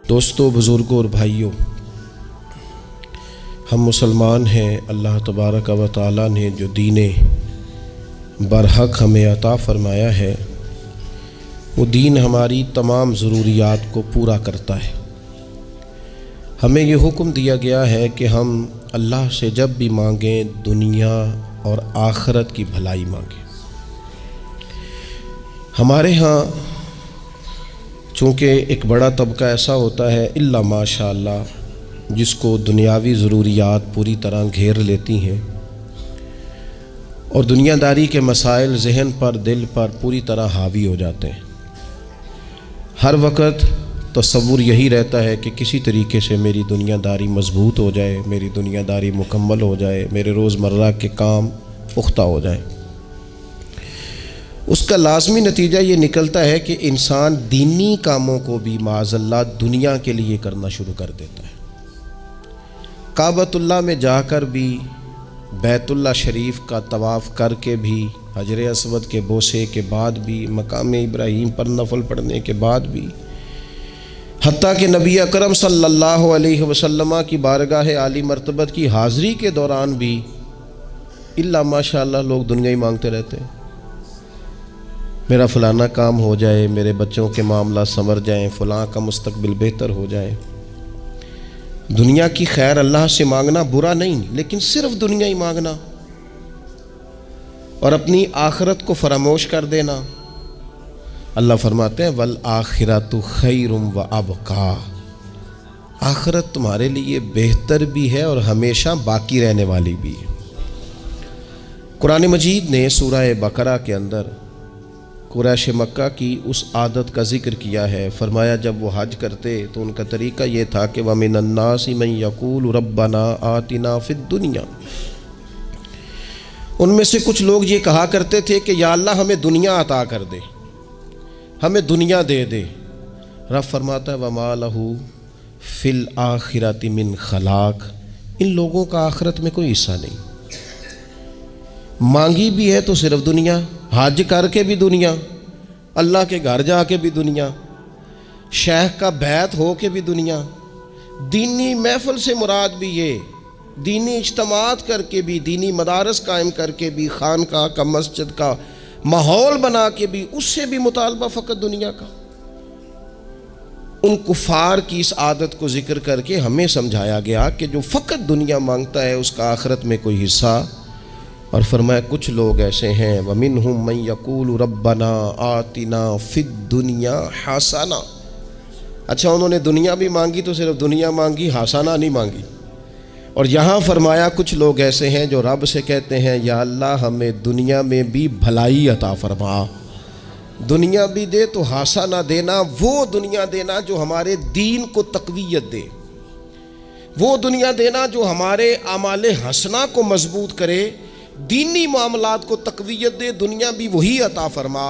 دوستو، بزرگوں اور بھائیوں، ہم مسلمان ہیں۔ اللہ تبارک و تعالیٰ نے جو دین برحق ہمیں عطا فرمایا ہے، وہ دین ہماری تمام ضروریات کو پورا کرتا ہے۔ ہمیں یہ حکم دیا گیا ہے کہ ہم اللہ سے جب بھی مانگیں دنیا اور آخرت کی بھلائی مانگیں۔ ہمارے ہاں چونکہ ایک بڑا طبقہ ایسا ہوتا ہے الا ماشاء اللہ جس کو دنیاوی ضروریات پوری طرح گھیر لیتی ہیں اور دنیا داری کے مسائل ذہن پر، دل پر پوری طرح حاوی ہو جاتے ہیں۔ ہر وقت تصور یہی رہتا ہے کہ کسی طریقے سے میری دنیا داری مضبوط ہو جائے، میری دنیا داری مکمل ہو جائے، میرے روزمرہ کے کام پختہ ہو جائیں۔ اس کا لازمی نتیجہ یہ نکلتا ہے کہ انسان دینی کاموں کو بھی معاذ اللہ دنیا کے لیے کرنا شروع کر دیتا ہے۔ کعبۃ اللہ میں جا کر بھی، بیت اللہ شریف کا طواف کر کے بھی، حجر اسود کے بوسے کے بعد بھی، مقام ابراہیم پر نفل پڑھنے کے بعد بھی، حتیٰ کہ نبی اکرم صلی اللہ علیہ وسلم کی بارگاہ عالی مرتبت کی حاضری کے دوران بھی الا ماشاء اللہ لوگ دنیا ہی مانگتے رہتے ہیں۔ میرا فلانا کام ہو جائے، میرے بچوں کے معاملات سنور جائیں، فلاں کا مستقبل بہتر ہو جائے۔ دنیا کی خیر اللہ سے مانگنا برا نہیں، لیکن صرف دنیا ہی مانگنا اور اپنی آخرت کو فراموش کر دینا۔ اللہ فرماتے ہیں وَالْآخِرَةُ خَيْرٌ وَأَبْقَىٰ، آخرت تمہارے لیے بہتر بھی ہے اور ہمیشہ باقی رہنے والی بھی ہے۔ قرآن مجید نے سورہ بقرہ کے اندر قریش مکہ کی اس عادت کا ذکر کیا ہے۔ فرمایا جب وہ حج کرتے تو ان کا طریقہ یہ تھا کہ وَمِنَ النَّاسِ مَن يَقُولُ رَبَّنَا آتِنَا فِي الدُّنْيَا، ان میں سے کچھ لوگ یہ کہا کرتے تھے کہ یا اللہ ہمیں دنیا عطا کر دے، ہمیں دنیا دے دے۔ رب فرماتا ہے وَمَا لَهُ فِي الْآخِرَةِ مِنْ خَلَاقٍ، ان لوگوں کا آخرت میں کوئی حصہ نہیں۔ مانگی بھی ہے تو صرف دنیا، حج کر کے بھی دنیا، اللہ کے گھر جا کے بھی دنیا، شیخ کا بیعت ہو کے بھی دنیا، دینی محفل سے مراد بھی یہ، دینی اجتماعات کر کے بھی، دینی مدارس قائم کر کے بھی، خانقاہ کا، مسجد کا ماحول بنا کے بھی، اس سے بھی مطالبہ فقط دنیا کا۔ ان کفار کی اس عادت کو ذکر کر کے ہمیں سمجھایا گیا کہ جو فقط دنیا مانگتا ہے اس کا آخرت میں کوئی حصہ، اور فرمایا کچھ لوگ ایسے ہیں وَمِنْهُمْ مَنْ يَقُولُ رَبَّنَا آتِنَا فِي الدُّنْيَا حَسَنَةً، اچھا انہوں نے دنیا بھی مانگی تو صرف دنیا مانگی، حسنہ نہیں مانگی۔ اور یہاں فرمایا کچھ لوگ ایسے ہیں جو رب سے کہتے ہیں یا اللہ ہمیں دنیا میں بھی بھلائی عطا فرما، دنیا بھی دے تو حسنہ دینا، وہ دنیا دینا جو ہمارے دین کو تقویت دے، وہ دنیا دینا جو ہمارے اعمال حسنہ کو مضبوط کرے، دینی معاملات کو تقویت دے، دنیا بھی وہی عطا فرما۔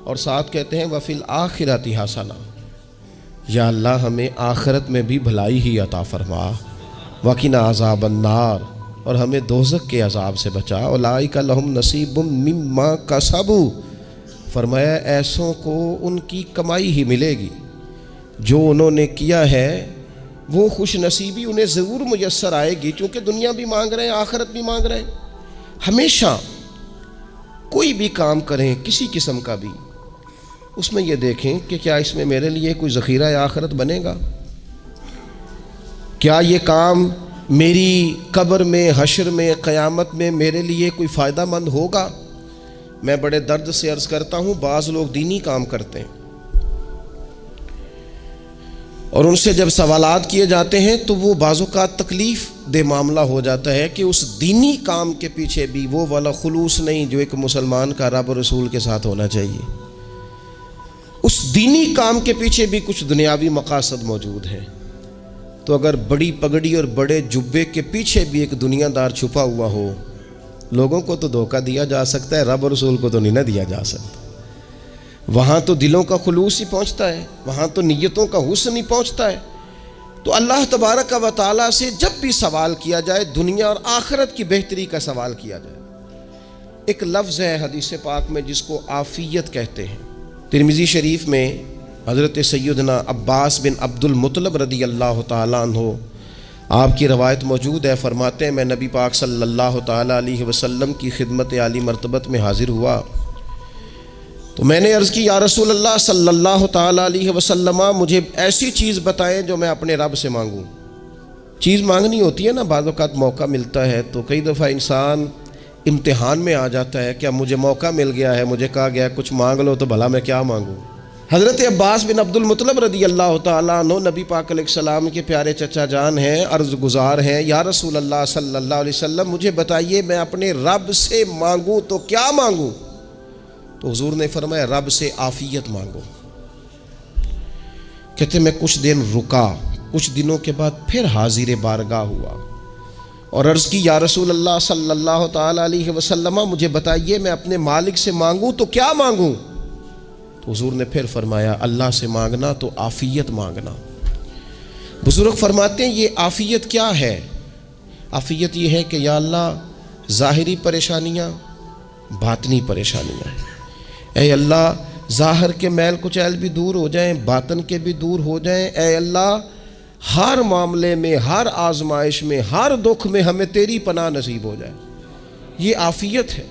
اور ساتھ کہتے ہیں وَفِي الْآخِرَةِ حَسَنَةً، یا اللہ ہمیں آخرت میں بھی بھلائی ہی عطا فرما، وَقِنَا عَذَابَ النَّارِ، اور ہمیں دوزخ کے عذاب سے بچا، أُولَٰئِكَ لَهُمْ نَصِيبٌ مِّمَّا كَسَبُوا، فرمایا ایسوں کو ان کی کمائی ہی ملے گی، جو انہوں نے کیا ہے وہ خوش نصیبی انہیں ضرور میسر آئے گی، چونکہ دنیا بھی مانگ رہے ہیں، آخرت بھی مانگ رہے ہیں۔ ہمیشہ کوئی بھی کام کریں کسی قسم کا بھی، اس میں یہ دیکھیں کہ کیا اس میں میرے لیے کوئی ذخیرہ آخرت بنے گا، کیا یہ کام میری قبر میں، حشر میں، قیامت میں میرے لیے کوئی فائدہ مند ہوگا۔ میں بڑے درد سے عرض کرتا ہوں بعض لوگ دینی کام کرتے ہیں اور ان سے جب سوالات کیے جاتے ہیں تو وہ بعض اوقات تکلیف دہ معاملہ ہو جاتا ہے کہ اس دینی کام کے پیچھے بھی وہ والا خلوص نہیں جو ایک مسلمان کا رب و رسول کے ساتھ ہونا چاہیے، اس دینی کام کے پیچھے بھی کچھ دنیاوی مقاصد موجود ہیں۔ تو اگر بڑی پگڑی اور بڑے جبے کے پیچھے بھی ایک دنیا دار چھپا ہوا ہو، لوگوں کو تو دھوکہ دیا جا سکتا ہے، رب و رسول کو تو نہیں نہ دیا جا سکتا۔ وہاں تو دلوں کا خلوص ہی پہنچتا ہے، وہاں تو نیتوں کا حسن ہی پہنچتا ہے۔ تو اللہ تبارک و تعالیٰ سے جب بھی سوال کیا جائے دنیا اور آخرت کی بہتری کا سوال کیا جائے. ایک لفظ ہے حدیث پاک میں جس کو عافیت کہتے ہیں. ترمذی شریف میں حضرت سیدنا عباس بن عبد المطلب رضی اللہ تعالیٰ عنہ آپ کی روایت موجود ہے. فرماتے ہیں میں نبی پاک صلی اللہ تعالیٰ علیہ وسلم کی خدمت عالی مرتبت میں حاضر ہوا تو میں نے عرض کی یا رسول اللہ صلی اللہ تعالیٰ علیہ وسلم مجھے ایسی چیز بتائیں جو میں اپنے رب سے مانگوں. چیز مانگنی ہوتی ہے نا، بعض اوقات موقع ملتا ہے تو کئی دفعہ انسان امتحان میں آ جاتا ہے. کیا مجھے موقع مل گیا ہے، مجھے کہا گیا کچھ مانگ لو تو بھلا میں کیا مانگوں. حضرت عباس بن عبد المطلب رضی اللہ تعالیٰ عنہ نبی پاک علیہ السلام کے پیارے چچا جان ہیں، عرض گزار ہیں یا رسول اللہ صلی اللہ علیہ وسلم مجھے بتائیے میں اپنے رب سے مانگوں تو کیا مانگوں. تو حضور نے فرمایا رب سے عافیت مانگو. کہتے میں کچھ دن رکا، کچھ دنوں کے بعد پھر حاضر بارگاہ ہوا اور عرض کی یا رسول اللہ صلی اللہ تعالیٰ علیہ وسلم مجھے بتائیے میں اپنے مالک سے مانگوں تو کیا مانگوں. تو حضور نے پھر فرمایا اللہ سے مانگنا تو عافیت مانگنا. بزرگ فرماتے ہیں یہ عافیت کیا ہے؟ عافیت یہ ہے کہ یا اللہ ظاہری پریشانیاں، باطنی پریشانیاں، اے اللہ ظاہر کے میل کچیل بھی دور ہو جائیں، باطن کے بھی دور ہو جائیں. اے اللہ ہر معاملے میں، ہر آزمائش میں، ہر دکھ میں ہمیں تیری پناہ نصیب ہو جائے. یہ عافیت ہے.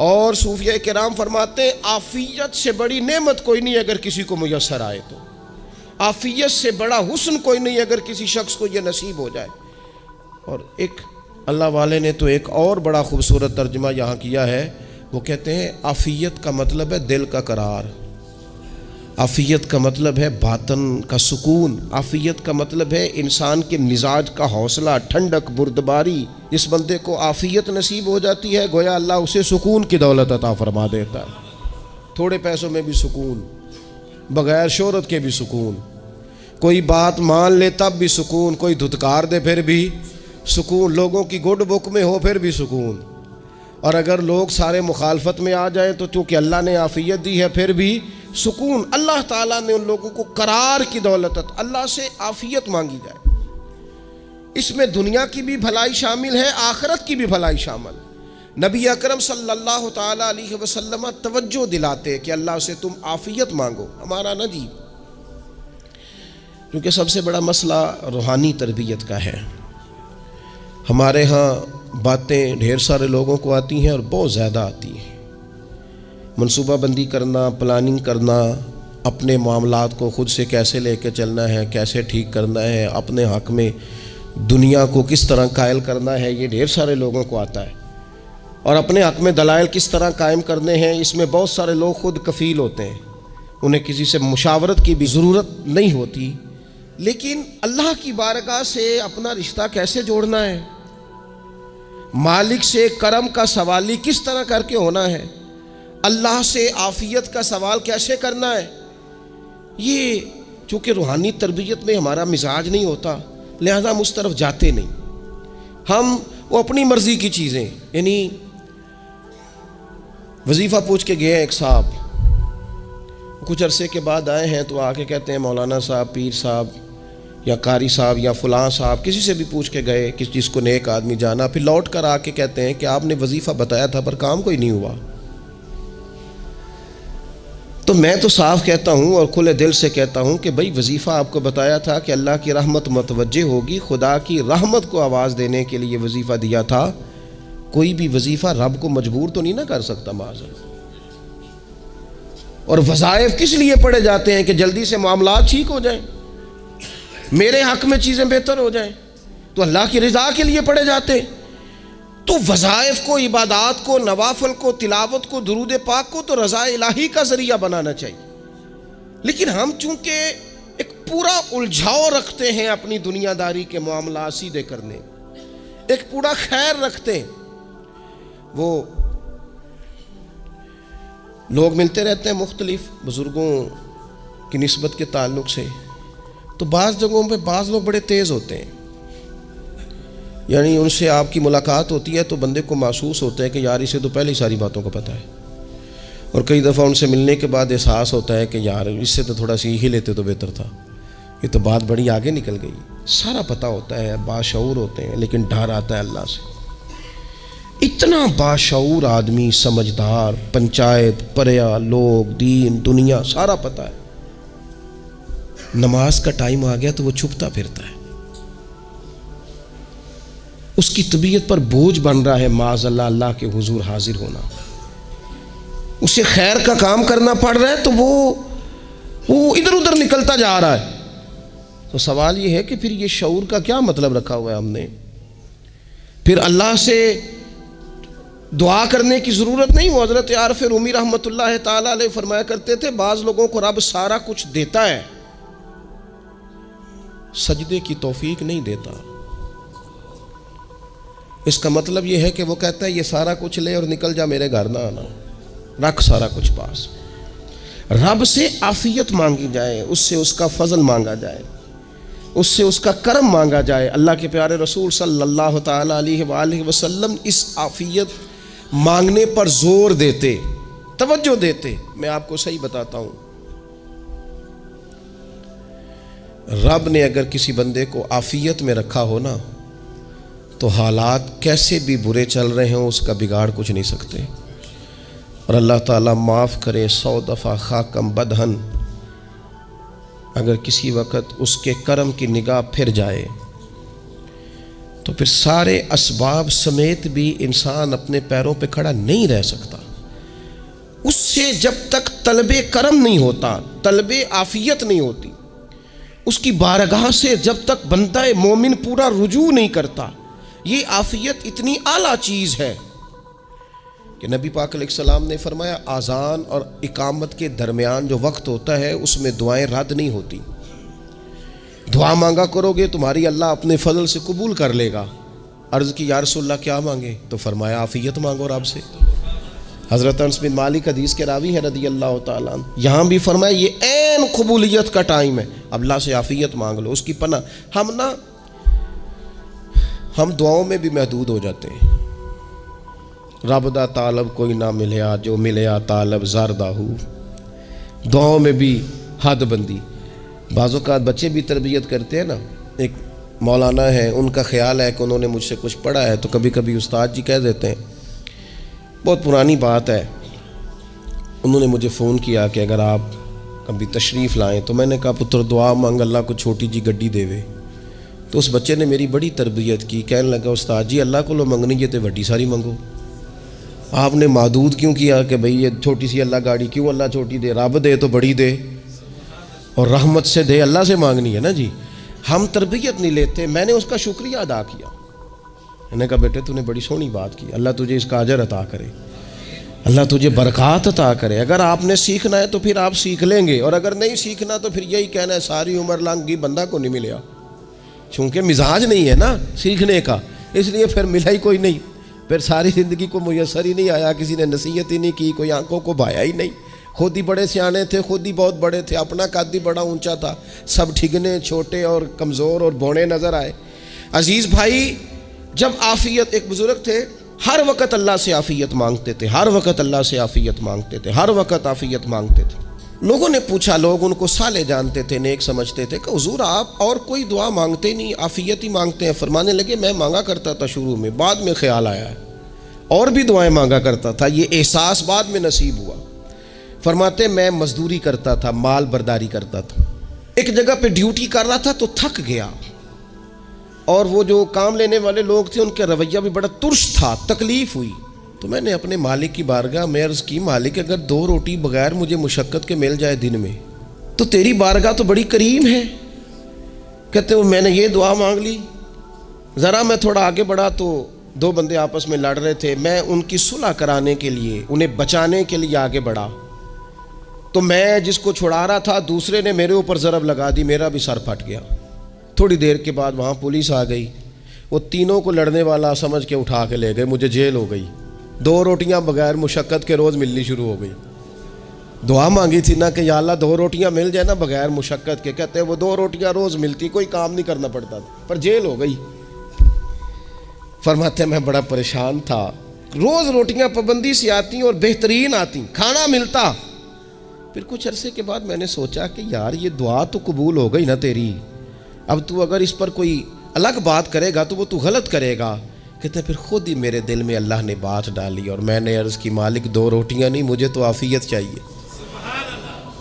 اور صوفیہ کرام فرماتے ہیں عافیت سے بڑی نعمت کوئی نہیں اگر کسی کو میسر آئے تو. عافیت سے بڑا حسن کوئی نہیں اگر کسی شخص کو یہ نصیب ہو جائے. اور ایک اللہ والے نے تو ایک اور بڑا خوبصورت ترجمہ یہاں کیا ہے. وہ کہتے ہیں عافیت کا مطلب ہے دل کا قرار، عافیت کا مطلب ہے باطن کا سکون، عافیت کا مطلب ہے انسان کے مزاج کا حوصلہ، ٹھنڈک، بردباری. جس بندے کو عافیت نصیب ہو جاتی ہے گویا اللہ اسے سکون کی دولت عطا فرما دیتا ہے. تھوڑے پیسوں میں بھی سکون، بغیر شہرت کے بھی سکون، کوئی بات مان لے تب بھی سکون، کوئی دھتکار دے پھر بھی سکون، لوگوں کی گڈ بک میں ہو پھر بھی سکون. اور اگر لوگ سارے مخالفت میں آ جائیں تو چونکہ اللہ نے عافیت دی ہے پھر بھی سکون. اللہ تعالیٰ نے ان لوگوں کو قرار کی دولت، اللہ سے عافیت مانگی جائے. اس میں دنیا کی بھی بھلائی شامل ہے، آخرت کی بھی بھلائی شامل. نبی اکرم صلی اللہ تعالیٰ علیہ وسلم توجہ دلاتے کہ اللہ سے تم عافیت مانگو. ہمارا نا جی کیونکہ سب سے بڑا مسئلہ روحانی تربیت کا ہے. ہمارے ہاں باتیں ڈھیر سارے لوگوں کو آتی ہیں اور بہت زیادہ آتی ہیں. منصوبہ بندی کرنا، پلاننگ کرنا، اپنے معاملات کو خود سے کیسے لے کے چلنا ہے، کیسے ٹھیک کرنا ہے، اپنے حق میں دنیا کو کس طرح قائل کرنا ہے، یہ ڈھیر سارے لوگوں کو آتا ہے. اور اپنے حق میں دلائل کس طرح قائم کرنے ہیں، اس میں بہت سارے لوگ خود کفیل ہوتے ہیں، انہیں کسی سے مشاورت کی بھی ضرورت نہیں ہوتی. لیکن اللہ کی بارگاہ سے اپنا رشتہ کیسے جوڑنا ہے، مالک سے کرم کا سوالی کس طرح کر کے ہونا ہے، اللہ سے عافیت کا سوال کیسے کرنا ہے، یہ چونکہ روحانی تربیت میں ہمارا مزاج نہیں ہوتا لہذا ہم اس طرف جاتے نہیں. ہم وہ اپنی مرضی کی چیزیں، یعنی وظیفہ پوچھ کے گئے ایک صاحب، کچھ عرصے کے بعد آئے ہیں تو آ کے کہتے ہیں مولانا صاحب، پیر صاحب یا قاری صاحب یا فلاں صاحب، کسی سے بھی پوچھ کے گئے کس چیز کو نیک آدمی جانا، پھر لوٹ کر آ کے کہتے ہیں کہ آپ نے وظیفہ بتایا تھا پر کام کوئی نہیں ہوا. تو میں تو صاف کہتا ہوں اور کھلے دل سے کہتا ہوں کہ بھئی وظیفہ آپ کو بتایا تھا کہ اللہ کی رحمت متوجہ ہوگی، خدا کی رحمت کو آواز دینے کے لیے وظیفہ دیا تھا. کوئی بھی وظیفہ رب کو مجبور تو نہیں نہ کر سکتا معاذ. اور وظائف کس لیے پڑھے جاتے ہیں کہ جلدی سے معاملات ٹھیک ہو جائیں، میرے حق میں چیزیں بہتر ہو جائیں، تو اللہ کی رضا کے لیے پڑھے جاتے ہیں. تو وظائف کو، عبادات کو، نوافل کو، تلاوت کو، درود پاک کو تو رضا الہی کا ذریعہ بنانا چاہیے. لیکن ہم چونکہ ایک پورا الجھاؤ رکھتے ہیں اپنی دنیا داری کے معاملات سیدھے کرنے، ایک پورا خیر رکھتے ہیں. وہ لوگ ملتے رہتے ہیں مختلف بزرگوں کی نسبت کے تعلق سے، تو بعض جگہوں پہ بعض لوگ بڑے تیز ہوتے ہیں، یعنی ان سے آپ کی ملاقات ہوتی ہے تو بندے کو محسوس ہوتا ہے کہ یار اسے تو پہلے ہی ساری باتوں کا پتہ ہے. اور کئی دفعہ ان سے ملنے کے بعد احساس ہوتا ہے کہ یار اس سے تو تھوڑا سیکھ ہی لیتے تو بہتر تھا، یہ تو بات بڑی آگے نکل گئی. سارا پتہ ہوتا ہے، باشعور ہوتے ہیں، لیکن ڈر آتا ہے اللہ سے. اتنا باشعور آدمی، سمجھدار، پنچایت، پریا، لوگ، دین، دنیا سارا پتہ ہے. نماز کا ٹائم آ گیا تو وہ چھپتا پھرتا ہے. اس کی طبیعت پر بوجھ بن رہا ہے معاذ اللہ اللہ کے حضور حاضر ہونا. اسے خیر کا کام کرنا پڑ رہا ہے تو وہ ادھر ادھر نکلتا جا رہا ہے. تو سوال یہ ہے کہ پھر یہ شعور کا کیا مطلب رکھا ہوا ہے ہم نے؟ پھر اللہ سے دعا کرنے کی ضرورت نہیں. وہ حضرت عارف رومی رحمۃ اللہ تعالیٰ علیہ فرمایا کرتے تھے بعض لوگوں کو رب سارا کچھ دیتا ہے، سجدے کی توفیق نہیں دیتا. اس کا مطلب یہ ہے کہ وہ کہتا ہے یہ سارا کچھ لے اور نکل جا، میرے گھر نہ آنا، رکھ سارا کچھ پاس. رب سے عافیت مانگی جائے، اس سے اس کا فضل مانگا جائے، اس سے اس کا کرم مانگا جائے. اللہ کے پیارے رسول صلی اللہ تعالیٰ علیہ وآلہ وسلم اس عافیت مانگنے پر زور دیتے، توجہ دیتے. میں آپ کو صحیح بتاتا ہوں، رب نے اگر کسی بندے کو عافیت میں رکھا ہو نا تو حالات کیسے بھی برے چل رہے ہوں اس کا بگاڑ کچھ نہیں سکتے. اور اللہ تعالیٰ معاف کرے 100 دفعہ خاکم بدہن، اگر کسی وقت اس کے کرم کی نگاہ پھر جائے تو پھر سارے اسباب سمیت بھی انسان اپنے پیروں پہ کھڑا نہیں رہ سکتا. اس سے جب تک طلب کرم نہیں ہوتا، طلب عافیت نہیں ہوتی، اس کی بارگاہ سے جب تک بندہ مومن پورا رجوع نہیں کرتا. یہ عافیت اتنی اعلیٰ چیز ہے کہ نبی پاک علیہ السلام نے فرمایا اذان اور اقامت کے درمیان جو وقت ہوتا ہے اس میں دعائیں رد نہیں ہوتی. دعا مانگا کرو گے تمہاری اللہ اپنے فضل سے قبول کر لے گا. عرض کی یا رسول اللہ کیا مانگے؟ تو فرمایا عافیت مانگو رب سے. حضرت انس بن مالک حدیث کے راوی ہے رضی اللہ تعالیٰ عنہ، یہاں بھی فرمایا یہ عین قبولیت کا ٹائم ہے، اب اللہ سے عافیت مانگ لو، اس کی پناہ. ہم دعاؤں میں بھی محدود ہو جاتے ہیں. رب دا طالب کوئی نہ ملیا، جو ملیا طالب زردہ ہو. دعاؤں میں بھی حد بندی. بعض اوقات بچے بھی تربیت کرتے ہیں نا. ایک مولانا ہے، ان کا خیال ہے کہ انہوں نے مجھ سے کچھ پڑھا ہے تو کبھی کبھی استاد جی کہہ دیتے ہیں، بہت پرانی بات ہے، انہوں نے مجھے فون کیا کہ اگر آپ کبھی تشریف لائیں، تو میں نے کہا پتر دعا مانگ اللہ کو چھوٹی جی گڈی دے وے. تو اس بچے نے میری بڑی تربیت کی، کہنے لگا استاد جی اللہ کو لو منگنی ہے تو وڈی ساری منگو. آپ نے محدود کیوں کیا کہ بھئی یہ چھوٹی سی اللہ گاڑی کیوں اللہ چھوٹی دے؟ رب دے تو بڑی دے، اور رحمت سے دے، اللہ سے مانگنی ہے نا جی. ہم تربیت نہیں لیتے. میں نے اس کا شکریہ ادا کیا، میں نے کہا بیٹے تو نے بڑی سونی بات کی، اللہ تجھے اس کا اجر عطا کرے، اللہ تجھے برکات عطا کرے. اگر آپ نے سیکھنا ہے تو پھر آپ سیکھ لیں گے، اور اگر نہیں سیکھنا تو پھر یہی کہنا ہے ساری عمر لنگی بندہ کو نہیں ملیا. چونکہ مزاج نہیں ہے نا سیکھنے کا، اس لیے پھر ملا ہی کوئی نہیں. پھر ساری زندگی کو میسر ہی نہیں آیا، کسی نے نصیحت ہی نہیں کی، کوئی آنکھوں کو بھایا ہی نہیں. خود ہی بڑے سیانے تھے، خود ہی بہت بڑے تھے، اپنا قد ہی بڑا اونچا تھا، سب ٹھگنے چھوٹے اور کمزور اور بونے نظر آئے. عزیز بھائی، جب عافیت، ایک بزرگ تھے ہر وقت اللہ سے عافیت مانگتے تھے، ہر وقت اللہ سے عافیت مانگتے تھے، ہر وقت عافیت مانگتے تھے. لوگوں نے پوچھا، لوگ ان کو صالح جانتے تھے، نیک سمجھتے تھے، کہ حضور آپ اور کوئی دعا مانگتے نہیں، عافیت ہی مانگتے ہیں. فرمانے لگے میں مانگا کرتا تھا شروع میں، بعد میں خیال آیا ہے اور بھی دعائیں مانگا کرتا تھا، یہ احساس بعد میں نصیب ہوا. فرماتے میں مزدوری کرتا تھا، مال برداری کرتا تھا، ایک جگہ پہ ڈیوٹی کر رہا تھا تو تھک گیا، اور وہ جو کام لینے والے لوگ تھے ان کا رویہ بھی بڑا ترش تھا، تکلیف ہوئی. تو میں نے اپنے مالک کی بارگاہ میں عرض کی، مالک اگر 2 روٹی بغیر مجھے مشقت کے مل جائے دن میں تو تیری بارگاہ تو بڑی کریم ہے. کہتے ہیں میں نے یہ دعا مانگ لی. ذرا میں تھوڑا آگے بڑھا تو 2 بندے آپس میں لڑ رہے تھے، میں ان کی صلح کرانے کے لیے، انہیں بچانے کے لیے آگے بڑھا، تو میں جس کو چھڑا رہا تھا دوسرے نے میرے اوپر ضرب لگا دی، میرا بھی سر پھٹ گیا. تھوڑی دیر کے بعد وہاں پولیس آ گئی، وہ تینوں کو لڑنے والا سمجھ کے اٹھا کے لے گئے، مجھے جیل ہو گئی. 2 روٹیاں بغیر مشقت کے روز ملنی شروع ہو گئی. دعا مانگی تھی نا کہ یا اللہ 2 روٹیاں مل جائے نا بغیر مشقت کے. کہتے ہیں وہ 2 روٹیاں روز ملتی، کوئی کام نہیں کرنا پڑتا تھا، پر جیل ہو گئی. فرماتے ہیں میں بڑا پریشان تھا، روز روٹیاں پابندی سے آتی اور بہترین آتی، کھانا ملتا، پھر کچھ عرصے کے بعد میں نے سوچا کہ یار یہ دعا تو قبول ہو گئی نا تیری، اب تو اگر اس پر کوئی الگ بات کرے گا تو وہ تو غلط کرے گا. کہتے پھر خود ہی میرے دل میں اللہ نے بات ڈالی اور میں نے عرض کی مالک 2 روٹیاں نہیں، مجھے تو عافیت چاہیے،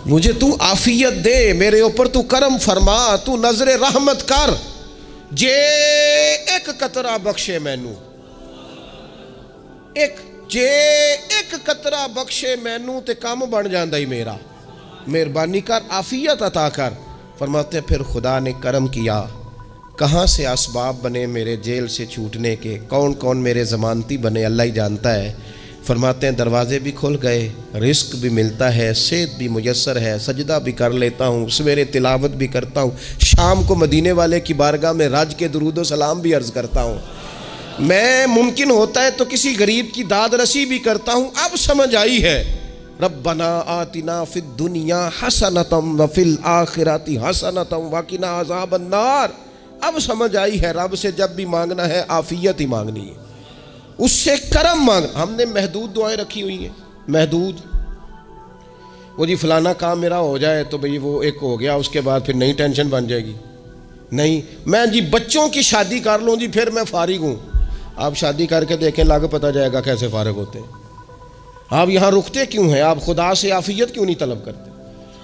مجھے تو عافیت دے، میرے اوپر تو کرم فرما، تو نظر رحمت کر، جے ایک قطرہ بخشے مینوں، جے ایک قطرہ بخشے مینوں تے کام بن جاندا ہی میرا، مہربانی کر عافیت عطا کر. فرماتے پھر خدا نے کرم کیا، کہاں سے اسباب بنے میرے جیل سے چھوٹنے کے، کون کون میرے ضمانتی بنے اللہ ہی جانتا ہے. فرماتے ہیں دروازے بھی کھل گئے، رزق بھی ملتا ہے، صحت بھی میسر ہے، سجدہ بھی کر لیتا ہوں، سویرے تلاوت بھی کرتا ہوں، شام کو مدینے والے کی بارگاہ میں رج کے درود و سلام بھی عرض کرتا ہوں، میں ممکن ہوتا ہے تو کسی غریب کی داد رسی بھی کرتا ہوں. اب سمجھ آئی ہے ربنا آتنا فی الدنیا حسنۃ وفی الآخرۃ حسنۃ وقنا عذاب النار. اب سمجھ آئی ہے رب سے جب بھی مانگنا ہے عافیت ہی مانگنی ہے، اس سے کرم مانگ. ہم نے محدود دعائیں رکھی ہوئی ہیں، محدود، وہ جی فلانا کام میرا ہو جائے تو بھئی وہ ایک ہو گیا، اس کے بعد پھر نئی ٹینشن بن جائے گی. نہیں میں جی بچوں کی شادی کر لوں جی پھر میں فارغ ہوں. آپ شادی کر کے دیکھیں لاگو پتہ جائے گا کیسے فارغ ہوتے ہیں. آپ یہاں رکتے کیوں ہیں؟ آپ خدا سے عافیت کیوں نہیں طلب کرتے؟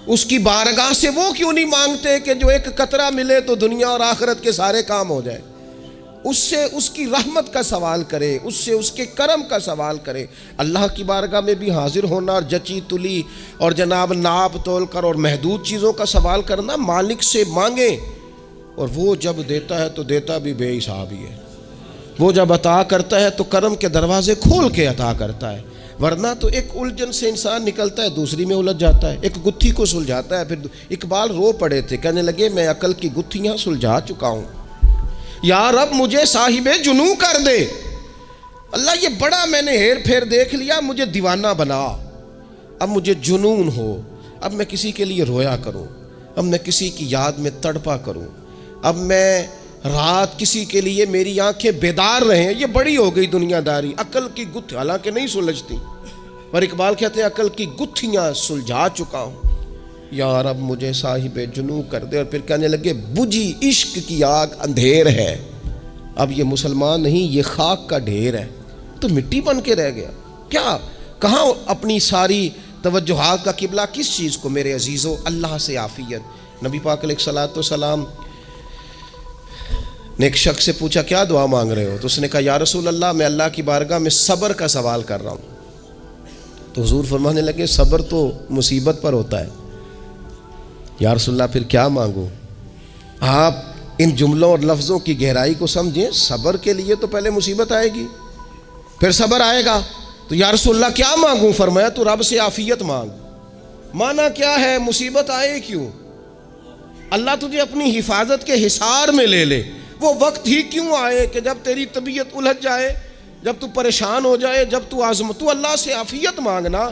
اس کی بارگاہ سے وہ کیوں نہیں مانگتے کہ جو ایک قطرہ ملے تو دنیا اور آخرت کے سارے کام ہو جائے؟ اس سے اس کی رحمت کا سوال کرے، اس سے اس کے کرم کا سوال کرے. اللہ کی بارگاہ میں بھی حاضر ہونا اور جچی تلی اور جناب ناپ تول کر اور محدود چیزوں کا سوال کرنا، مالک سے مانگیں. اور وہ جب دیتا ہے تو دیتا بھی بے حساب ہی ہے، وہ جب عطا کرتا ہے تو کرم کے دروازے کھول کے عطا کرتا ہے. ورنہ تو ایک الجھن سے انسان نکلتا ہے دوسری میں الجھ جاتا ہے، ایک گتھی کو سلجھاتا ہے. پھر اقبال رو پڑے تھے، کہنے لگے میں عقل کی گتھیاں سلجھا چکا ہوں، یا رب مجھے صاحب جنوں کر دے. اللہ یہ بڑا میں نے ہیر پھیر دیکھ لیا، مجھے دیوانہ بنا، اب مجھے جنون ہو، اب میں کسی کے لیے رویا کروں، اب میں کسی کی یاد میں تڑپا کروں، اب میں رات کسی کے لیے میری آنکھیں بیدار رہیں. یہ بڑی ہو گئی دنیا داری، عقل کی گتھی حالانکہ نہیں سلجھتی، پر اقبال کہتے ہیں عقل کی گتھیاں سلجھا چکا ہوں، یا رب مجھے صاحب جنوں کر دے. اور پھر کہنے لگے بجھی عشق کی آگ اندھیر ہے، اب یہ مسلمان نہیں یہ خاک کا ڈھیر ہے، تو مٹی بن کے رہ گیا. کیا کہاں اپنی ساری توجہات کا قبلہ کس چیز کو؟ میرے عزیزو اللہ سے عافیت. نبی پاک علیہ الصلوۃ والسلام نے ایک شخص سے پوچھا کیا دعا مانگ رہے ہو؟ تو اس نے کہا یا رسول اللہ میں اللہ کی بارگاہ میں صبر کا سوال کر رہا ہوں. تو حضور فرمانے لگے صبر تو مصیبت پر ہوتا ہے. یا رسول اللہ پھر کیا مانگوں؟ آپ ان جملوں اور لفظوں کی گہرائی کو سمجھیں. صبر کے لیے تو پہلے مصیبت آئے گی پھر صبر آئے گا. تو یا رسول اللہ کیا مانگوں؟ فرمایا تو رب سے عافیت مانگ. مانا کیا ہے؟ مصیبت آئے کیوں؟ اللہ تجھے اپنی حفاظت کے حصار میں لے لے. وہ وقت ہی کیوں آئے کہ جب تیری طبیعت الجھ جائے، جب تو پریشان ہو جائے، جب تو اللہ سے عافیت مانگنا.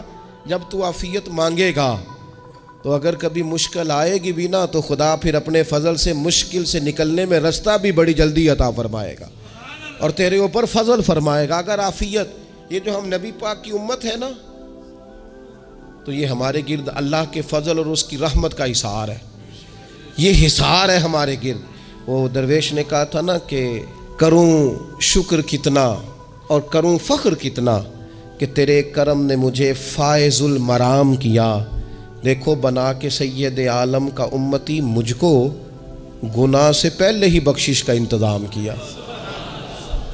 جب تو عافیت مانگے گا تو اگر کبھی مشکل آئے گی بھی نا تو خدا پھر اپنے فضل سے مشکل سے نکلنے میں رستہ بھی بڑی جلدی عطا فرمائے گا اور تیرے اوپر فضل فرمائے گا. اگر عافیت، یہ جو ہم نبی پاک کی امت ہے نا، تو یہ ہمارے گرد اللہ کے فضل اور اس کی رحمت کا حصار ہے. یہ حصار ہے ہمارے گرد. وہ درویش نے کہا تھا نا کہ کروں شکر کتنا اور کروں فخر کتنا کہ تیرے کرم نے مجھے فائز المرام کیا. دیکھو بنا کے سید عالم کا امتی مجھ کو گناہ سے پہلے ہی بخشش کا انتظام کیا.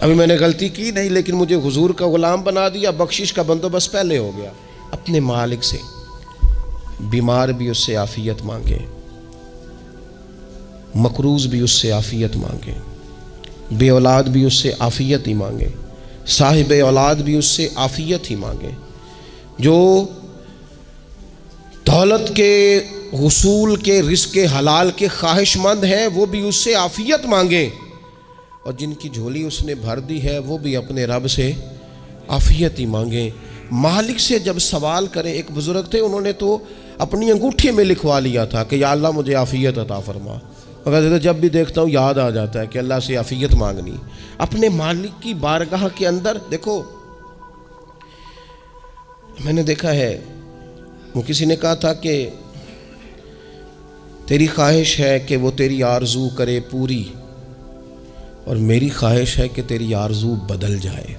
ابھی میں نے غلطی کی نہیں لیکن مجھے حضور کا غلام بنا دیا، بخشش کا بندوبست پہلے ہو گیا. اپنے مالک سے بیمار بھی اس سے عافیت مانگے، مقروض بھی اس سے عافیت مانگے، بے اولاد بھی اس سے عافیت ہی مانگے، صاحب اولاد بھی اس سے عافیت ہی مانگے. جو دولت کے حصول کے رزق حلال کے خواہش مند ہیں وہ بھی اس سے عافیت مانگیں، اور جن کی جھولی اس نے بھر دی ہے وہ بھی اپنے رب سے عافیت ہی مانگیں. مالک سے جب سوال کریں، ایک بزرگ تھے انہوں نے تو اپنی انگوٹھی میں لکھوا لیا تھا کہ یا اللہ مجھے عافیت عطا فرما. مگر جب بھی دیکھتا ہوں یاد آ جاتا ہے کہ اللہ سے عافیت مانگنی. اپنے مالک کی بارگاہ کے اندر دیکھو، میں نے دیکھا ہے وہ کسی نے کہا تھا کہ تیری خواہش ہے کہ وہ تیری آرزو کرے پوری، اور میری خواہش ہے کہ تیری آرزو بدل جائے۔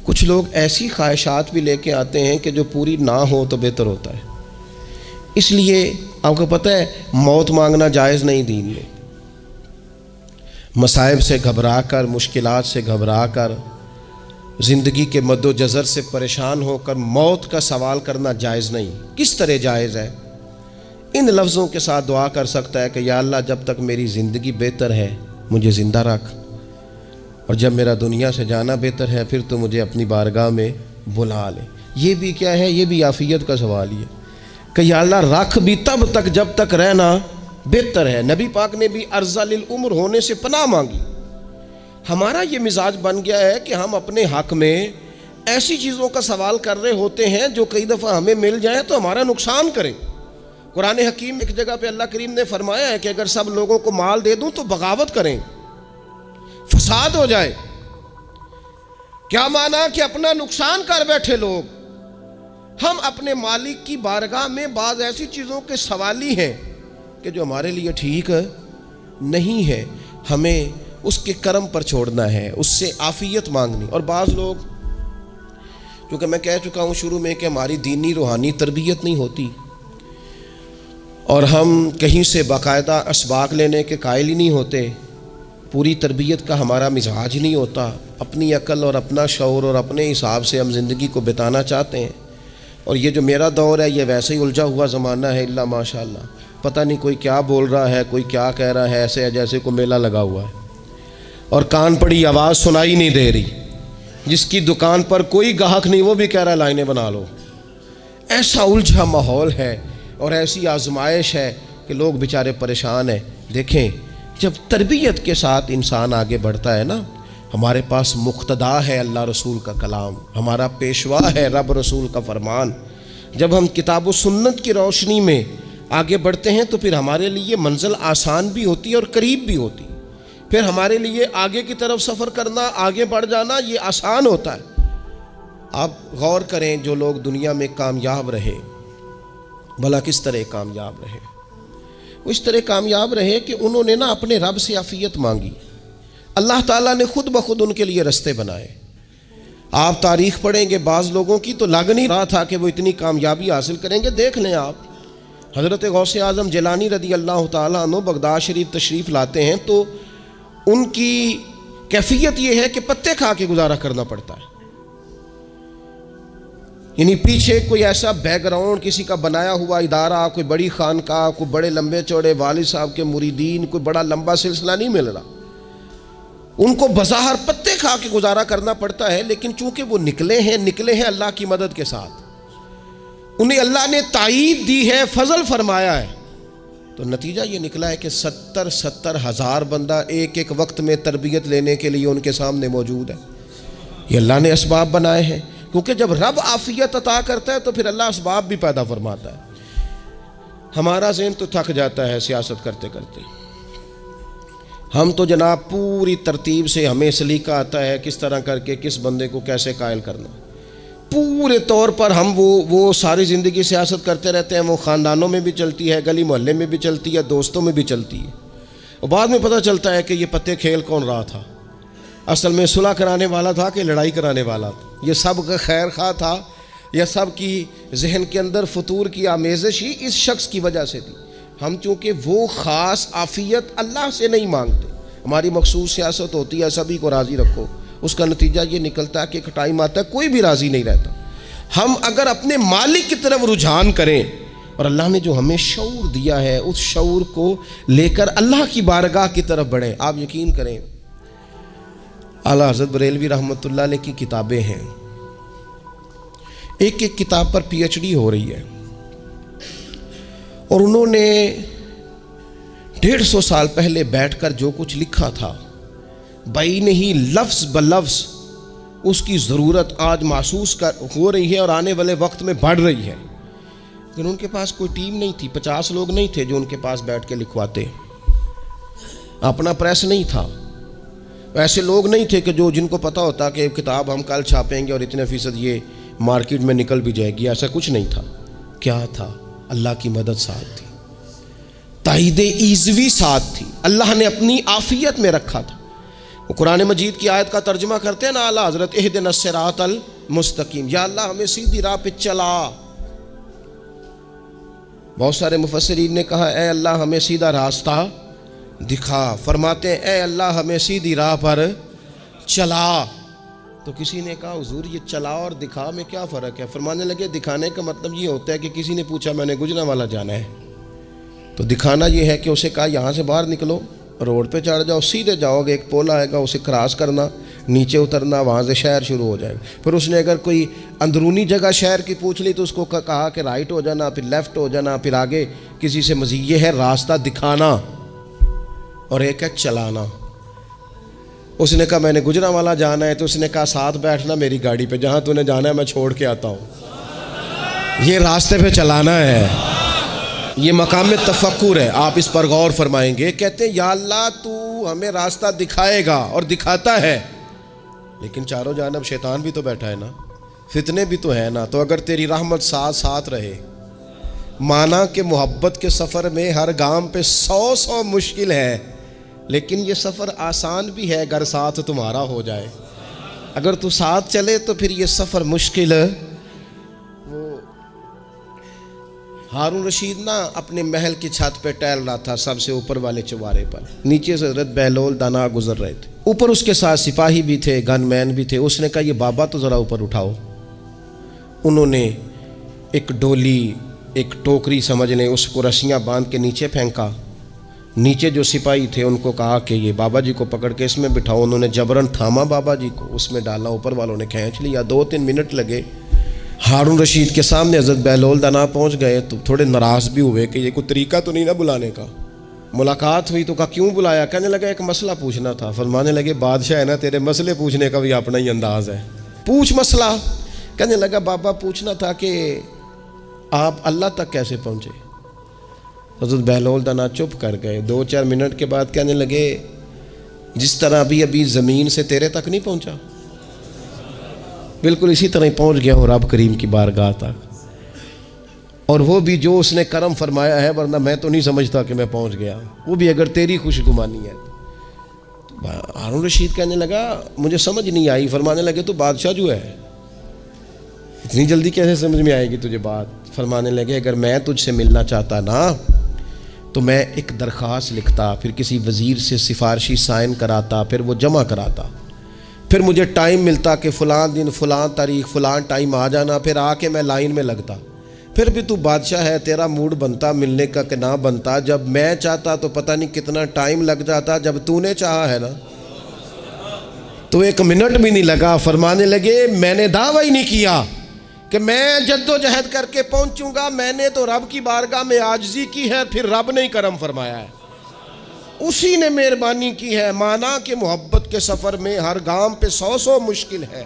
کچھ لوگ ایسی خواہشات بھی لے کے آتے ہیں کہ جو پوری نہ ہو تو بہتر ہوتا ہے۔ اس لیے آپ کو پتہ ہے موت مانگنا جائز نہیں دین میں۔ مصائب سے گھبرا کر، مشکلات سے گھبرا کر، زندگی کے مد و جزر سے پریشان ہو کر موت کا سوال کرنا جائز نہیں۔ کس طرح جائز ہے؟ ان لفظوں کے ساتھ دعا کر سکتا ہے کہ یا اللہ جب تک میری زندگی بہتر ہے مجھے زندہ رکھ، اور جب میرا دنیا سے جانا بہتر ہے پھر تو مجھے اپنی بارگاہ میں بلا لے۔ یہ بھی کیا ہے؟ یہ بھی عافیت کا سوال ہی ہے کہ یا اللہ رکھ بھی تب تک جب تک رہنا بہتر ہے۔ نبی پاک نے بھی ارذل العمر ہونے سے پناہ مانگی۔ ہمارا یہ مزاج بن گیا ہے کہ ہم اپنے حق میں ایسی چیزوں کا سوال کر رہے ہوتے ہیں جو کئی دفعہ ہمیں مل جائیں تو ہمارا نقصان کریں۔ قرآن حکیم ایک جگہ پہ اللہ کریم نے فرمایا ہے کہ اگر سب لوگوں کو مال دے دوں تو بغاوت کریں، فساد ہو جائے۔ کیا مانا؟ کہ اپنا نقصان کر بیٹھے لوگ۔ ہم اپنے مالک کی بارگاہ میں بعض ایسی چیزوں کے سوالی ہیں کہ جو ہمارے لیے ٹھیک نہیں ہے، ہمیں اس کے کرم پر چھوڑنا ہے، اس سے عافیت مانگنی۔ اور بعض لوگ، کیونکہ میں کہہ چکا ہوں شروع میں کہ ہماری دینی روحانی تربیت نہیں ہوتی، اور ہم کہیں سے باقاعدہ اسباق لینے کے قائل ہی نہیں ہوتے، پوری تربیت کا ہمارا مزاج نہیں ہوتا، اپنی عقل اور اپنا شعور اور اپنے حساب سے ہم زندگی کو بتانا چاہتے ہیں۔ اور یہ جو میرا دور ہے یہ ویسے ہی الجھا ہوا زمانہ ہے، اللہ ماشاء اللہ، پتہ نہیں کوئی کیا بول رہا ہے، کوئی کیا کہہ رہا ہے، ایسے ہے جیسے کوئی میلہ لگا ہوا ہے اور کان پڑی آواز سنائی نہیں دے رہی۔ جس کی دکان پر کوئی گاہک نہیں وہ بھی کہہ رہا ہے لائنیں بنا لو۔ ایسا الجھا ماحول ہے اور ایسی آزمائش ہے کہ لوگ بیچارے پریشان ہیں۔ دیکھیں جب تربیت کے ساتھ انسان آگے بڑھتا ہے نا، ہمارے پاس مقتدا ہے اللہ رسول کا کلام، ہمارا پیشوا ہے رب رسول کا فرمان۔ جب ہم کتاب و سنت کی روشنی میں آگے بڑھتے ہیں تو پھر ہمارے لیے منزل آسان بھی ہوتی ہے اور قریب بھی ہوتی، پھر ہمارے لیے آگے کی طرف سفر کرنا، آگے بڑھ جانا یہ آسان ہوتا ہے۔ آپ غور کریں جو لوگ دنیا میں کامیاب رہے، بھلا کس طرح کامیاب رہے؟ وہ اس طرح کامیاب رہے کہ انہوں نے نا اپنے رب سے عافیت مانگی، اللہ تعالیٰ نے خود بخود ان کے لیے رستے بنائے۔ آپ تاریخ پڑھیں گے بعض لوگوں کی تو لگ نہیں رہا تھا کہ وہ اتنی کامیابی حاصل کریں گے۔ دیکھ لیں آپ، حضرت غوث اعظم جیلانی رضی اللہ تعالیٰ عنہ بغداد شریف تشریف لاتے ہیں تو ان کی کیفیت یہ ہے کہ پتے کھا کے گزارا کرنا پڑتا ہے، یعنی پیچھے کوئی ایسا بیک گراؤنڈ کسی کا بنایا ہوا ادارہ، کوئی بڑی خانقاہ، کوئی بڑے لمبے چوڑے والد صاحب کے مریدین، کوئی بڑا لمبا سلسلہ نہیں مل رہا۔ ان کو بظاہر پتے کھا کے گزارا کرنا پڑتا ہے، لیکن چونکہ وہ نکلے ہیں اللہ کی مدد کے ساتھ، انہیں اللہ نے تائید دی ہے، فضل فرمایا ہے، تو نتیجہ یہ نکلا ہے کہ 70 ہزار بندہ ایک ایک وقت میں تربیت لینے کے لیے ان کے سامنے موجود ہے۔ یہ اللہ نے اسباب بنائے ہیں، کیونکہ جب رب عافیت عطا کرتا ہے تو پھر اللہ اسباب بھی پیدا فرماتا ہے۔ ہمارا ذہن تو تھک جاتا ہے سیاست کرتے کرتے، ہم تو جناب پوری ترتیب سے ہمیں سلیقہ آتا ہے کس طرح کر کے کس بندے کو کیسے قائل کرنا، پورے طور پر ہم وہ ساری زندگی سیاست کرتے رہتے ہیں۔ وہ خاندانوں میں بھی چلتی ہے، گلی محلے میں بھی چلتی ہے، دوستوں میں بھی چلتی ہے، اور بعد میں پتہ چلتا ہے کہ یہ پتے کھیل کون رہا تھا، اصل میں صلح کرانے والا تھا کہ لڑائی کرانے والا تھا، یہ سب کا خیر خواہ تھا، یا سب کی ذہن کے اندر فطور کی آمیزش ہی اس شخص کی وجہ سے تھی۔ ہم چونکہ وہ خاص عافیت اللہ سے نہیں مانگتے، ہماری مخصوص سیاست ہوتی ہے سبھی کو راضی رکھو، اس کا نتیجہ یہ نکلتا ہے کہ ایک ٹائم آتا ہے کوئی بھی راضی نہیں رہتا۔ ہم اگر اپنے مالک کی طرف رجحان کریں اور اللہ نے جو ہمیں شعور دیا ہے اس شعور کو لے کر اللہ کی بارگاہ کی طرف بڑھیں، آپ یقین کریں اعلیٰ حضرت بریلوی رحمۃ اللہ علیہ کی کتابیں ہیں، ایک ایک کتاب پر پی ایچ ڈی ہو رہی ہے، اور انہوں نے 150 سال پہلے بیٹھ کر جو کچھ لکھا تھا بئی نہیں لفظ بلفظ اس کی ضرورت آج محسوس ہو رہی ہے اور آنے والے وقت میں بڑھ رہی ہے، لیکن ان کے پاس کوئی ٹیم نہیں تھی، 50 لوگ نہیں تھے جو ان کے پاس بیٹھ کے لکھواتے، اپنا پریس نہیں تھا، ایسے لوگ نہیں تھے کہ جن کو پتہ ہوتا کہ کتاب ہم کل چھاپیں گے اور اتنے فیصد یہ مارکیٹ میں نکل بھی جائے گی، ایسا کچھ نہیں تھا۔ کیا تھا؟ اللہ کی مدد ساتھ تھی، تائید ایزوی ساتھ تھی، اللہ نے اپنی عافیت میں رکھا تھا۔ وہ قرآن مجید کی آیت کا ترجمہ کرتے ہیں نا اعلیٰ حضرت، اہدنا الصراط المستقیم، یا اللہ ہمیں سیدھی راہ پہ چلا۔ بہت سارے مفسرین نے کہا اے اللہ ہمیں سیدھا راستہ دکھا، فرماتے ہیں اے اللہ ہمیں سیدھی راہ پر چلا۔ تو کسی نے کہا حضور یہ چلا اور دکھا میں کیا فرق ہے؟ فرمانے لگے دکھانے کا مطلب یہ ہوتا ہے کہ کسی نے پوچھا میں نے گجرانوالہ جانا ہے، تو دکھانا یہ ہے کہ اسے کہا یہاں سے باہر نکلو، روڈ پہ چڑھ جاؤ، سیدھے جاؤ گے، ایک پول آئے گا، اسے کراس کرنا، نیچے اترنا، وہاں سے شہر شروع ہو جائے گا۔ پھر اس نے اگر کوئی اندرونی جگہ شہر کی پوچھ لی تو اس کو کہا کہ رائٹ ہو جانا، پھر لیفٹ ہو جانا، پھر آگے کسی سے مزید۔ یہ ہے راستہ دکھانا، اور ایک ہے چلانا۔ اس نے کہا میں نے گجرانوالہ جانا ہے، تو اس نے کہا ساتھ بیٹھنا میری گاڑی پہ، جہاں تو نے جانا ہے میں چھوڑ کے آتا ہوں۔ یہ راستے پہ چلانا ہے، یہ مقام تفکر ہے، آپ اس پر غور فرمائیں گے۔ کہتے ہیں یا اللہ تو ہمیں راستہ دکھائے گا، اور دکھاتا ہے، لیکن چاروں جانب شیطان بھی تو بیٹھا ہے نا، فتنے بھی تو ہے نا۔ تو اگر تیری رحمت ساتھ رہے، مانا کہ محبت کے سفر میں ہر گام پہ 100 مشکل ہے، لیکن یہ سفر آسان بھی ہے اگر ساتھ تمہارا ہو جائے۔ اگر تو ساتھ چلے تو پھر یہ سفر مشکل۔ وہ ہارون رشید نا اپنے محل کی چھت پہ ٹہل رہا تھا، سب سے اوپر والے چوارے پر، نیچے سے حضرت بہلول دانا گزر رہے تھے، اوپر اس کے ساتھ سپاہی بھی تھے، گن مین بھی تھے۔ اس نے کہا یہ بابا تو ذرا اوپر اٹھاؤ۔ انہوں نے ایک ڈولی، ایک ٹوکری سمجھ لیں، اس کو رسیاں باندھ کے نیچے پھینکا۔ نیچے جو سپاہی تھے ان کو کہا کہ یہ بابا جی کو پکڑ کے اس میں بٹھاؤ۔ انہوں نے جبرن تھاما بابا جی کو، اس میں ڈالا، اوپر والوں نے کھینچ لیا۔ 2-3 منٹ لگے۔ ہارون رشید کے سامنے حضرت بہلول دانا پہنچ گئے تو تھوڑے ناراض بھی ہوئے کہ یہ کوئی طریقہ تو نہیں نا بلانے کا۔ ملاقات ہوئی تو کہا کیوں بلایا؟ کہنے لگا ایک مسئلہ پوچھنا تھا۔ فرمانے لگے بادشاہ ہے نا، تیرے مسئلے پوچھنے کا بھی اپنا ہی انداز ہے، پوچھ مسئلہ۔ کہنے لگا بابا پوچھنا تھا کہ آپ اللہ تک کیسے پہنچے؟ حضرت بہلول دانا چپ کر گئے۔ 2-4 منٹ کے بعد کہنے لگے جس طرح ابھی زمین سے تیرے تک نہیں پہنچا، بالکل اسی طرح ہی پہنچ گیا ہوں رب کریم کی بارگاہ تک، اور وہ بھی جو اس نے کرم فرمایا ہے، ورنہ میں تو نہیں سمجھتا کہ میں پہنچ گیا، وہ بھی اگر تیری خوش گمانی ہے۔ ہارون رشید کہنے لگا مجھے سمجھ نہیں آئی۔ فرمانے لگے تو بادشاہ جو ہے اتنی جلدی کیسے سمجھ میں آئے گی تجھے بات؟ فرمانے لگے اگر میں تجھ سے ملنا چاہتا نا تو میں ایک درخواست لکھتا، پھر کسی وزیر سے سفارشی سائن کراتا، پھر وہ جمع کراتا، پھر مجھے ٹائم ملتا کہ فلاں دن فلاں تاریخ فلاں ٹائم آ جانا، پھر آ کے میں لائن میں لگتا۔ پھر بھی تو بادشاہ ہے، تیرا موڈ بنتا ملنے کا کہ نہ بنتا۔ جب میں چاہتا تو پتہ نہیں کتنا ٹائم لگ جاتا، جب تو نے چاہا ہے نا تو 1 منٹ بھی نہیں لگا۔ فرمانے لگے میں نے دعویٰ ہی نہیں کیا کہ میں جد و جہد کر کے پہنچوں گا، میں نے تو رب کی بارگاہ میں عاجزی کی ہے، پھر رب نے ہی کرم فرمایا ہے، اسی نے مہربانی کی ہے۔ مانا کہ محبت کے سفر میں ہر گام پہ 100 مشکل ہے،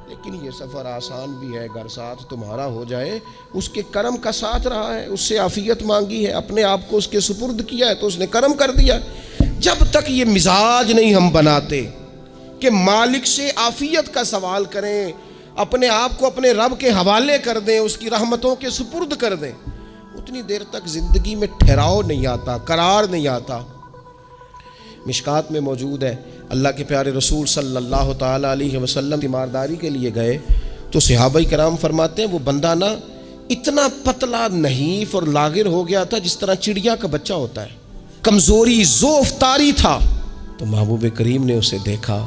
لیکن یہ سفر آسان بھی ہے اگر ساتھ تمہارا ہو جائے۔ اس کے کرم کا ساتھ رہا ہے، اس سے عافیت مانگی ہے، اپنے آپ کو اس کے سپرد کیا ہے تو اس نے کرم کر دیا۔ جب تک یہ مزاج نہیں ہم بناتے کہ مالک سے عافیت کا سوال کریں، اپنے آپ کو اپنے رب کے حوالے کر دیں، اس کی رحمتوں کے سپرد کر دیں، اتنی دیر تک زندگی میں ٹھہراؤ نہیں آتا، قرار نہیں آتا۔ مشکات میں موجود ہے، اللہ کے پیارے رسول صلی اللہ تعالیٰ علیہ وسلم تیمارداری کے لیے گئے تو صحابہ کرام فرماتے ہیں وہ بندہ نا اتنا پتلا نحیف اور لاغر ہو گیا تھا جس طرح چڑیا کا بچہ ہوتا ہے، کمزوری ضعف طاری تھا۔ تو محبوب کریم نے اسے دیکھا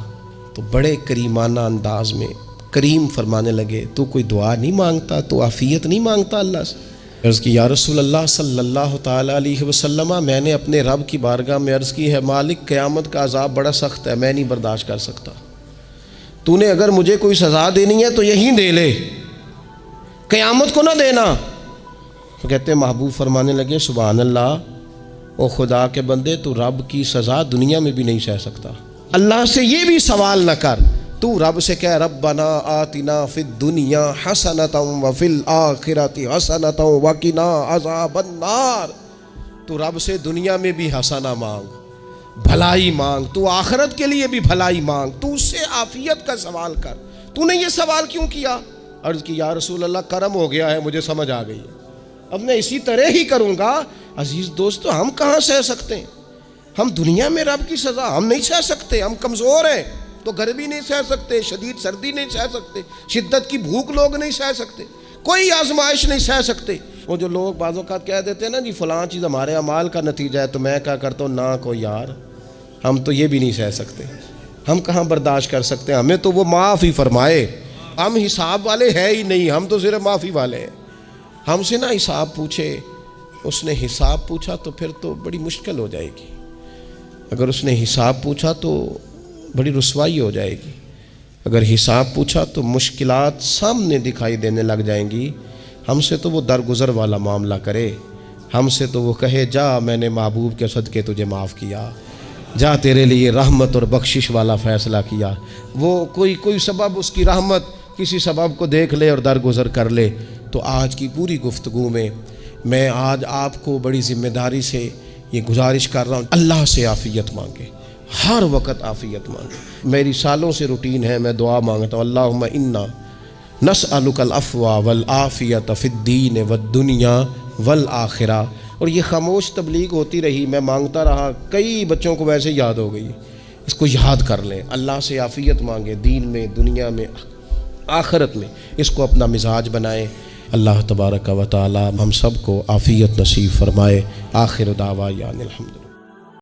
تو بڑے کریمانہ انداز میں کریم فرمانے لگے تو کوئی دعا نہیں مانگتا، تو عافیت نہیں مانگتا اللہ سے؟ عرض کی یا رسول اللہ صلی اللہ تعالیٰ علیہ وسلم، میں نے اپنے رب کی بارگاہ میں عرض کی ہے مالک قیامت کا عذاب بڑا سخت ہے، میں نہیں برداشت کر سکتا، تو نے اگر مجھے کوئی سزا دینی ہے تو یہیں دے لے، قیامت کو نہ دینا۔ تو کہتے ہیں محبوب فرمانے لگے سبحان اللہ، او خدا کے بندے تو رب کی سزا دنیا میں بھی نہیں سہ سکتا، اللہ سے یہ بھی سوال نہ کر، تو رب سے کہہ ربنا آتنا فی الدنیا حسنۃ وفی الآخرۃ حسنۃ وقنا عذاب النار۔ تو رب سے دنیا میں بھی حسنہ مانگ، بھلائی مانگ، تو آخرت کے لیے بھی بھلائی مانگ، تو اس سے عافیت کا سوال کر۔ تو نے یہ سوال کیوں کیا؟ عرض کی یا رسول اللہ کرم ہو گیا ہے، مجھے سمجھ آ گئی ہے، اب میں اسی طرح ہی کروں گا۔ عزیز دوستو، ہم کہاں سہ سکتے ہیں؟ ہم دنیا میں رب کی سزا ہم نہیں سہ سکتے، ہم کمزور ہیں تو گرمی نہیں سہ سکتے، شدید سردی نہیں سہ سکتے، شدت کی بھوک لوگ نہیں سہ سکتے، کوئی آزمائش نہیں سہ سکتے۔ وہ جو لوگ بعض اوقات کہہ دیتے ہیں نا جی فلاں چیز ہمارے اعمال کا نتیجہ ہے، تو میں کیا کرتا ہوں، نہ کو یار ہم تو یہ بھی نہیں سہ سکتے، ہم کہاں برداشت کر سکتے ہیں، ہمیں تو وہ معاف ہی فرمائے، ہم حساب والے ہیں ہی نہیں، ہم تو صرف معافی والے ہیں۔ ہم سے نہ حساب پوچھے، اس نے حساب پوچھا تو پھر تو بڑی مشکل ہو جائے گی، اگر اس نے حساب پوچھا تو بڑی رسوائی ہو جائے گی، اگر حساب پوچھا تو مشکلات سامنے دکھائی دینے لگ جائیں گی۔ ہم سے تو وہ درگزر والا معاملہ کرے، ہم سے تو وہ کہے جا میں نے محبوب کے صدقے تجھے معاف کیا، جا تیرے لیے رحمت اور بخشش والا فیصلہ کیا۔ وہ کوئی سبب اس کی رحمت کسی سبب کو دیکھ لے اور درگزر کر لے۔ تو آج کی پوری گفتگو میں آج آپ کو بڑی ذمہ داری سے یہ گزارش کر رہا ہوں، اللہ سے عافیت مانگے، ہر وقت عافیت مانگے۔ میری سالوں سے روٹین ہے، میں دعا مانگتا ہوں، اللہم انا نسألک العفو والعافیت فی الدین والدنیا والآخرہ۔ اور یہ خاموش تبلیغ ہوتی رہی، میں مانگتا رہا، کئی بچوں کو ویسے یاد ہو گئی، اس کو یاد کر لیں، اللہ سے عافیت مانگے، دین میں، دنیا میں، آخرت میں، اس کو اپنا مزاج بنائیں۔ اللہ تبارک و تعالی ہم سب کو عافیت نصیب فرمائے۔ آخر دعوانا الحمد۔